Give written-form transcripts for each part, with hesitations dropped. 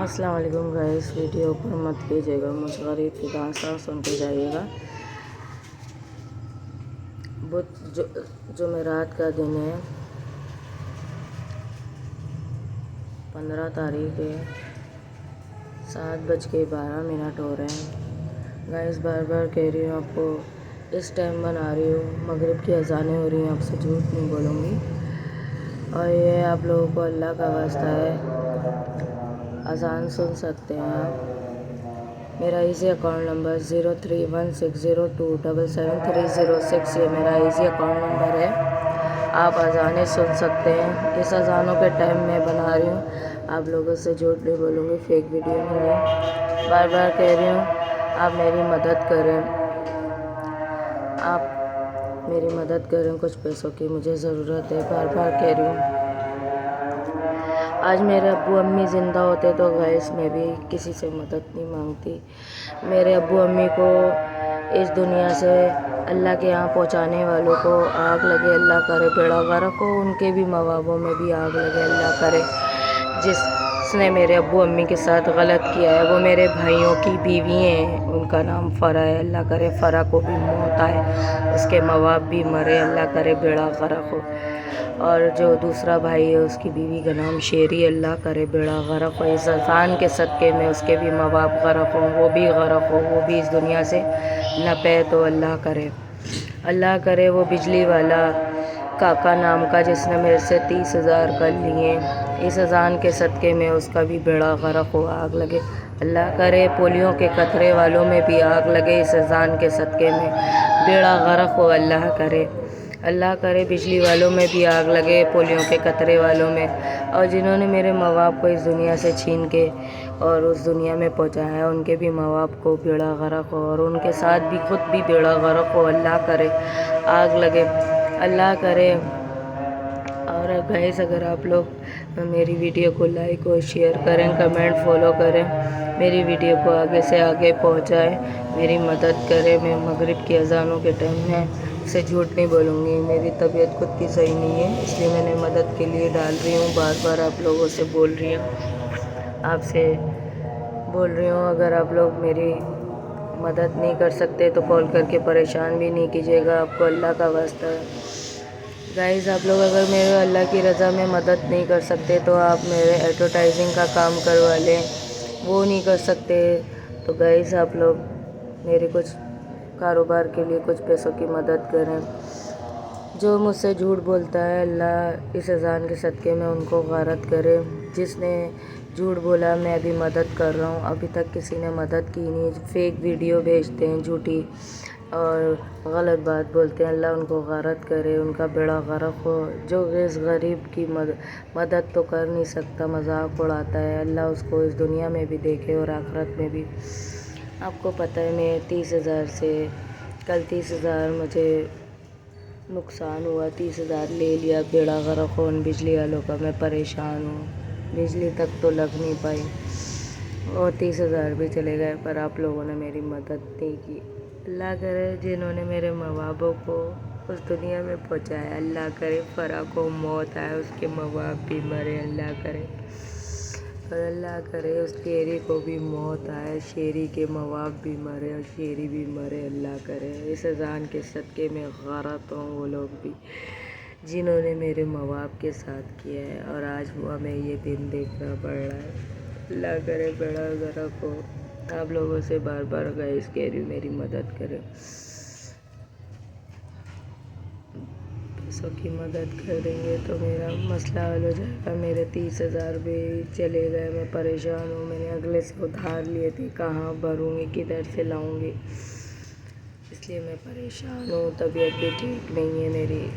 अस्सलाम वालेकुम guys, video पर मत कीजिएगा, मुझ गरीब की दास्तान सुन के जाइएगा। जुमेरात का दिन है, 15 तारीख है, 7:12 हो रहे हैं। गाइस बार बार कह रही हूँ आपको, इस टाइम बना रही हूँ, मगरिब की अज़ानें हो रही हैं, आपसे झूठ नहीं बोलूँगी। और ये आप लोगों को अल्लाह का वास्ता है, अज़ान सुन सकते हैं आप। मेरा इजी अकाउंट नंबर 031602773006 ये मेरा इजी अकाउंट नंबर है। आप अज़ानें सुन सकते हैं। इस अज़ानों के टाइम मैं बना रही हूँ, आप लोगों से झूठ नहीं बोलूँगी, फेक वीडियो नहीं है। बार बार कह रही हूँ, आप मेरी मदद करें, आप मेरी मदद करें, कुछ पैसों की मुझे ज़रूरत है। बार बार कह रही हूँ, आज मेरे अब्बू अम्मी ज़िंदा होते तो गाइस मैं भी किसी से मदद नहीं मांगती। मेरे अब्बू अम्मी को इस दुनिया से अल्लाह के यहाँ पहुँचाने वालों को आग लगे, अल्लाह करे बेड़ा गर्क हो। उनके भी मवाबों में भी आग लगे, अल्लाह करे। जिसने मेरे अब्बू अम्मी के साथ गलत किया है वो मेरे भाइयों की बीवी हैं, उनका नाम फ़रा है, अल्लाह करे फ़रा को भी मौत आए, उसके मवाब भी मरे, अल्लाह करे बेड़ा गर्क हो। और जो दूसरा भाई है उसकी बीवी का नाम शेरी, अल्लाह करे बेड़ा गर्क हो। इस अज़ान के सदक़े में उसके भी माँ बाप गर्क हो, वो भी गर्क हो, वो भी इस दुनिया से न पे। तो अल्लाह करे वो बिजली वाला काका नाम का जिसने मेरे से 30,000 कर लिए, इस अज़ान के सदक़े में उसका भी बेड़ा गर्क हो, आग लगे। अल्लाह करे पोलियो के कतरे वालों में भी आग लगे, इस अज़ान के सदक़े में बेड़ा गर्क हो। अल्लाह करे बिजली वालों में भी आग लगे, पोलियो के कतरे वालों में। और जिन्होंने मेरे माँ बाप को इस दुनिया से छीन के और उस दुनिया में पहुँचाया, उनके भी माँ बाप को बेड़ा गर्क हो, और उनके साथ भी खुद भी बेड़ा गर्क हो, अल्लाह करे आग लगे, अल्लाह करे। और गाइस अगर आप लोग मेरी वीडियो को लाइक और शेयर करें, कमेंट फॉलो करें, मेरी वीडियो को आगे से आगे पहुंचाएं, मेरी मदद करें। मैं मगरिब की अज़ानों के टाइम में से झूठ नहीं बोलूँगी, मेरी तबीयत खुद की सही नहीं है, इसलिए मैंने मदद के लिए डाल रही हूँ। बार बार आप लोगों से बोल रही हूँ, आपसे बोल रही हूँ, अगर आप लोग मेरी मदद नहीं कर सकते तो कॉल करके परेशान भी नहीं कीजिएगा, आपको अल्लाह का वास्ता है। गाइस आप लोग अगर मेरे अल्लाह की रज़ा में मदद नहीं कर सकते तो आप मेरे एडवर्टाइजिंग का काम करवा लें, वो नहीं कर सकते तो गाइस आप लोग मेरे कुछ कारोबार के लिए कुछ पैसों की मदद करें। जो मुझसे झूठ बोलता है, अल्लाह इस अज़ान के सदक़े में उनको गारत करे। जिसने झूठ बोला मैं अभी मदद कर रहा हूँ, अभी तक किसी ने मदद की नहीं, फेक वीडियो भेजते हैं झूठी और गलत बात बोलते हैं, अल्लाह उनको गारत करे, उनका बेड़ा गर्क हो। जो इस गरीब की मदद तो कर नहीं सकता, मजाक उड़ाता है, अल्लाह उसको इस दुनिया में भी देखे और आखिरत में भी। आपको पता है मैं 30,000 से कल 30,000 मुझे नुकसान हुआ, 30,000 ले लिया, बेड़ा गर्क हो उन बिजली वालों का। मैं परेशान हूँ, बिजली तक तो लग नहीं पाई और 30,000 भी चले गए, पर आप लोगों ने मेरी मदद नहीं की। अल्लाह करे जिन्होंने मेरे माँ बापों को उस दुनिया में पहुँचाया, अल्लाह करे फ़रा को मौत आए, उसके माँ बाप भी मरे, अल्लाह करे। और अल्लाह करे उस शेरी को भी मौत आए, शेरी के माँ बाप भी मरे और शेरी भी मरे, अल्लाह करे। इस अज़ान के सदक़े में गारत हों वो लोग भी जिन्होंने मेरे माँ बाप के साथ किया है, और आज हमें ये दिन देखना पड़ रहा है। अल्लाह करे बड़ा गर्क हो। आप लोगों से बार बार गाइस कह रही हूँ, मेरी मदद करें, पैसों की मदद कर देंगे तो मेरा मसला हल हो जाएगा। मेरे 30,000 भी चले गए, मैं परेशान हूँ। मैंने अगले से उधार लिए थे, कहाँ भरूँगी, किधर से लाऊँगी, इसलिए मैं परेशान हूँ। तबीयत भी ठीक नहीं है मेरी,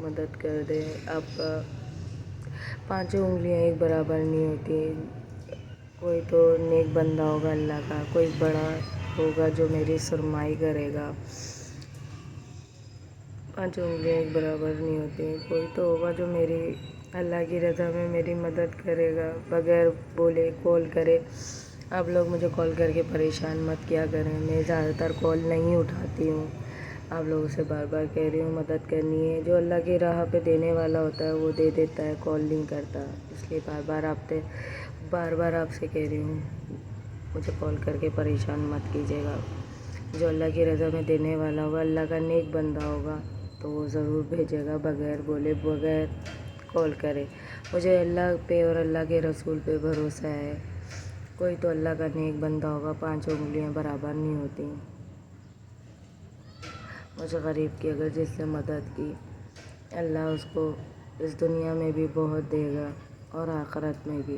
मदद कर दे। आपका 5 उंगलियाँ एक बराबर नहीं होती, कोई तो नेक बंदा होगा अल्लाह का, कोई बड़ा होगा जो मेरी सुरमाई करेगा। 5 उंगलियाँ एक बराबर नहीं होती, कोई तो होगा जो मेरी अल्लाह की रज़ा में मेरी मदद करेगा, बगैर बोले कॉल करे। आप लोग मुझे कॉल करके परेशान मत किया करें, मैं ज़्यादातर कॉल नहीं उठाती हूँ, آپ لوگوں سے بار بار کہہ رہی ہوں مدد کرنی ہے. جو اللہ کی راہ پہ دینے والا ہوتا ہے وہ دے دیتا ہے, کال نہیں کرتا. اس لیے بار بار آپ سے کہہ رہی ہوں مجھے کال کر کے پریشان مت کیجیے گا. جو اللہ کی رضا میں دینے والا ہوگا, اللہ کا نیک بندہ ہوگا تو وہ ضرور بھیجے گا, بغیر بولے بغیر کال کرے. مجھے اللہ پہ اور اللہ کے رسول پہ بھروسہ ہے. کوئی تو اللہ کا نیک بندہ ہوگا, 5 انگلیاں برابر نہیں ہوتی. مجھے غریب کی اگر جس نے مدد کی, اللہ اس کو اس دنیا میں بھی بہت دے گا اور آخرت میں بھی.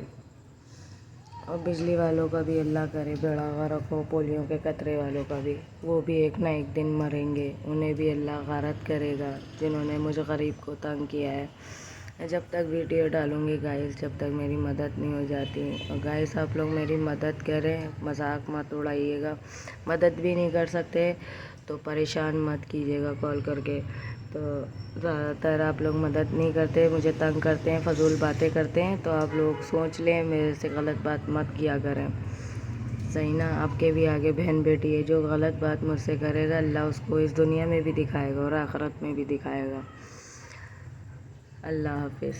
اور بجلی والوں کا بھی اللہ کرے بیڑا غرق ہو, پولیو کے قطرے والوں کا بھی. وہ بھی ایک نہ ایک دن مریں گے, انہیں بھی اللہ غارت کرے گا جنہوں نے مجھے غریب کو تنگ کیا ہے. جب تک ویڈیو ڈالوں گی گائز, جب تک میری مدد نہیں ہو جاتی. اور گائز آپ لوگ میری مدد کریں, مذاق مت اڑائیے گا. مدد بھی نہیں کر سکتے تو پریشان مت کیجیے گا کال کر کے. تو زیادہ تر آپ لوگ مدد نہیں کرتے, مجھے تنگ کرتے ہیں, فضول باتیں کرتے ہیں. تو آپ لوگ سوچ لیں, میرے سے غلط بات مت کیا کریں, صحیح نا. آپ کے بھی آگے بہن بیٹی ہے, جو غلط بات مجھ سے کرے گا اللہ اس کو اس دنیا میں بھی دکھائے گا اور آخرت میں بھی دکھائے گا. اللہ حافظ.